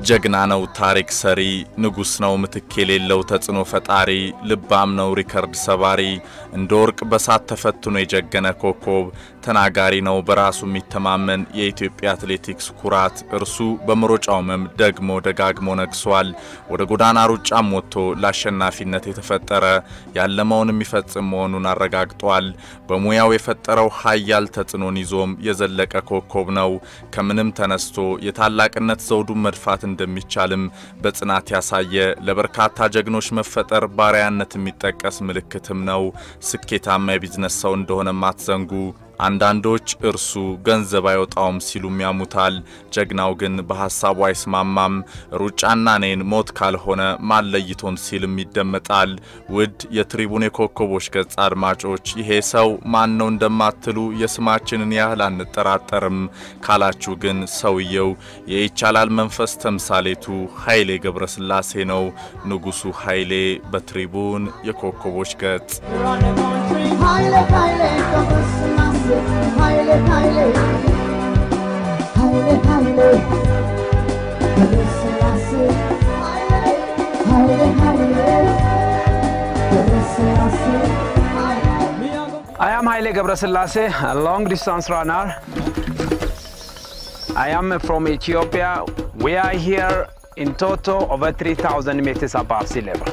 ጀግና ነው ታሪክ ሰሪ ንጉስ ነው ምትክ የሌለው ተጽኖ ፈጣሪ ልባም ነው ሪከርድ ሰባሪ እንደወርቅ በሳት ተፈትኖ የጀገነ ኮኮብ ተናጋሪ ነው በራሱ የሚተማመን የኢትዮጵያ አትሌቲክስ ኩራት እርሱ በመሮጫው መም ደግሞ ደጋግሞ ነግሷል ወደ ጎዳና ሩጫም ወጥቶ ለአሸናፊነት የተፈጠረ ያለመውን የሚፈጽም መሆኑን አረጋግጧል በሙያው የፈጠረው ኃያል ተጽኖን ይዞም የዘለቀ ኮኮብ ነው ከምንም ተነስቶ የታላቅነት ዘውዱ መድፋት እንደሚቻልም በጽናት ያሳየ ለበርካታ ጀግኖች መፈጠር ባሪያነት የሚጠቀስ ምልክትም ነው ስኬታማ የቢዝነስ ሰው እንደሆነ ማትዘንጉ አንዳንዶች እርሱ ገንዘብ አይወጣውም ሲሉም ያሙታል ጀግናው ግን በሐሳቡ አይስማማም ሩጫና ነን ሞት ካልሆነ ማለይቶን ሲልም ይደመጣል ውድ የትሪቡን የኮከቦች ገጽ አድማጮች ይሄ ሰው ማን ነው እንደማትሉ የስማችንን ያህል አንጠራጠርም ካላችሁ ግን ሰውየው የይቻላል መንፈስ ተምሳሌቱ ኃይሌ ገብረስላሴ ነው ንጉሱ ኃይሌ በትሪቡን የኮከቦች ገጽ Haile Haile Haile Haile ገብረስላሴ Haile Haile ገብረስላሴ I am Haile ገብረስላሴ a long distance runner I am from Ethiopia we are here in total over 3000 meters above sea level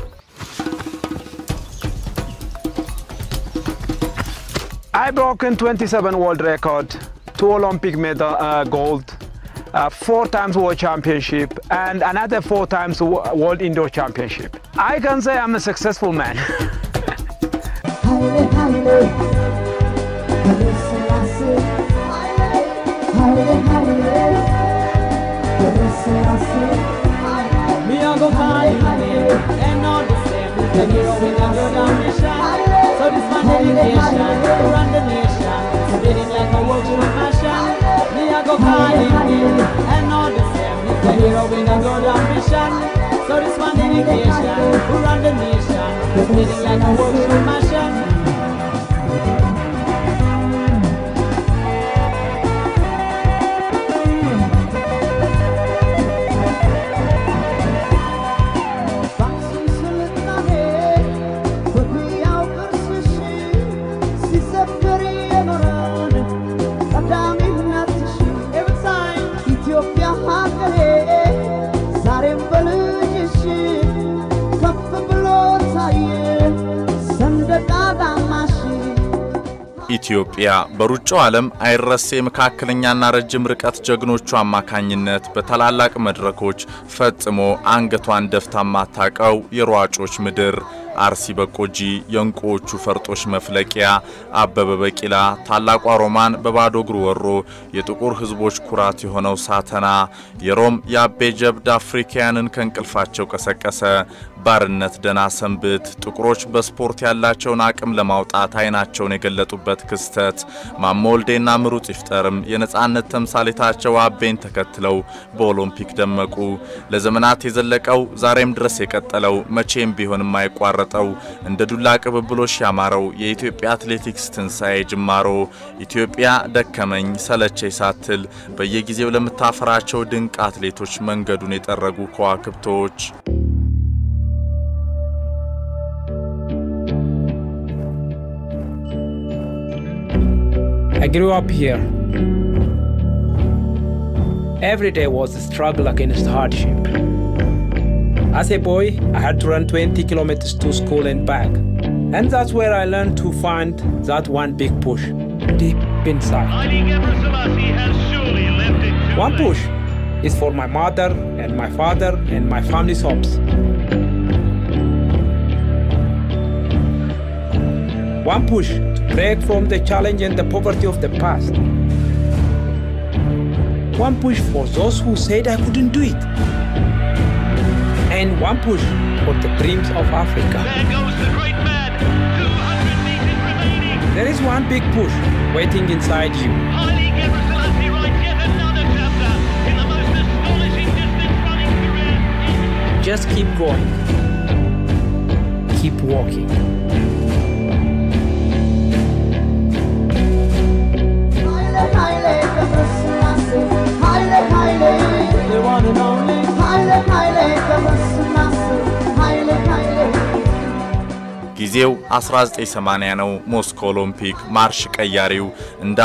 I broken 27 world record, 2 Olympic medal gold, 4 times world championship, and another 4 times world indoor championship. I can say I'm a successful man. Haile Haile ገብረስላሴ Haile Haile ገብረስላሴ Me I go Haile and all the same the hero in the nation so this my dedication run the nation spinning like a world passion me I go Haile and all the same the hero in the mission so this my dedication run the nation spinning like a world passion ኢትዮጵያ በሩጫው ዓለም አይረሴ መካከለኛና ረጅም ርቀት ጀግኖቹ አማካኝነት በተላላቅ መድረኮች ፈጽሞ አንገቷን ደፍታ ማታቀው የሯጮች ምድር አርሲ በቆጂ የንቆቹ ፈርጦች መፍለቂያ አበበ በቂላ ታላቋ ሮማን በባዶ እግሩ ወሮ የጥቁር ህዝቦች ኩራት የሆነው ሳተና የሮም ያቤ ጀብድ አፍሪካያንን ከንቅልፋቸው ቀሰቀሰ ባርነት ደና ሰንብት ጥቁሮች በስፖርት ያላቸውን አቅም ለማውጣት አይናቸውን የገለጡበት ክስተት ማሞልዴና ምሩጽ ይፍጠርም የነጻነት ተምሳሌታቸው አቤን ተከትለው በኦሎምፒክ ደመቁ ለዘመናት የዘለቀው ዛሬም ድረስ የቀጠለው መቼም ቢሆን የማይቋረጠው እንደ ዱላ ቅብብሎሽ ያማረው የኢትዮጵያ አትሌቲክስ ትንሳኤ ጅማሮ ኢትዮጵያ ደከመኝ ሰለቸኝ ሳትል በየጊዜው ለምታፈራቸው ድንቅ አትሌቶች መንገዱን የጠረጉ ከዋክብቶች I grew up here. Every day was a struggle against hardship. As a boy, I had to run 20 kilometers to school and back. And that's where I learned to find that one big push, deep inside. One push is for my mother and my father and my family's hopes. One push to break from the challenge and the poverty of the past. One push for those who said I couldn't do it. And one push for the dreams of Africa. There goes the great man. 200 meters remaining. There is one big push waiting inside you. Haile Gebreselassie writes yet another chapter in the most astonishing distance running career. Just keep going. Keep walking. Haile ገብረስላሴ Haile Haile the one and only Haile ጊዜው 1980 ነው ሞስኮ ኦሎምፒክ ማርሽ ቀያሪው እንዳ